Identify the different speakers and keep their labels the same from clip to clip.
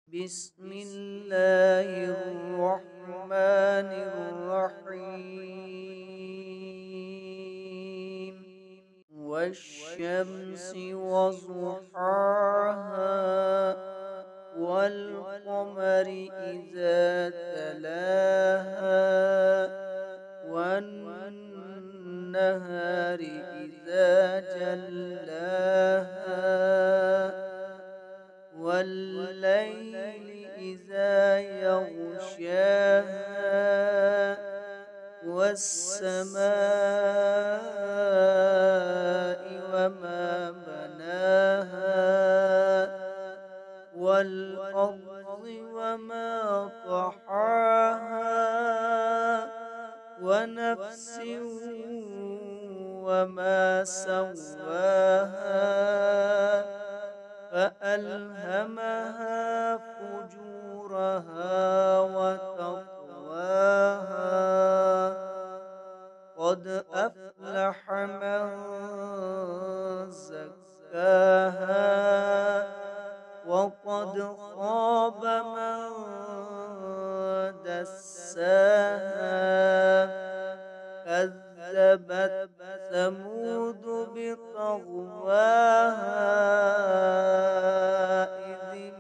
Speaker 1: بسم الله الرحمن الرحيم. والشمس وضحاها والقمر إذا تلاها والنهار إذا جلاها والليل إذا يغشاها والسماء وما بناها والأرض وما طحاها ونفس وما سواها فألهمها فجورها وتقواها قد أفلح من زكاها وقد خاب من دساها كذبت ثمود بطغواها إذ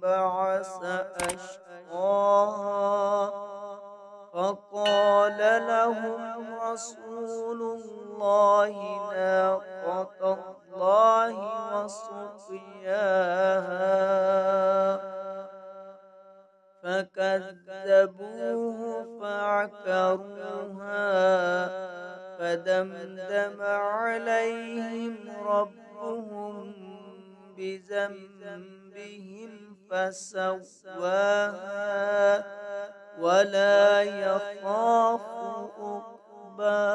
Speaker 1: انبعث أشقاها فقال لهم رسول الله ناقة الله وسقياها فكذبوه فعكروها فدمدم عليهم ربهم بذنبهم فسواها ولا يخاف عقباها.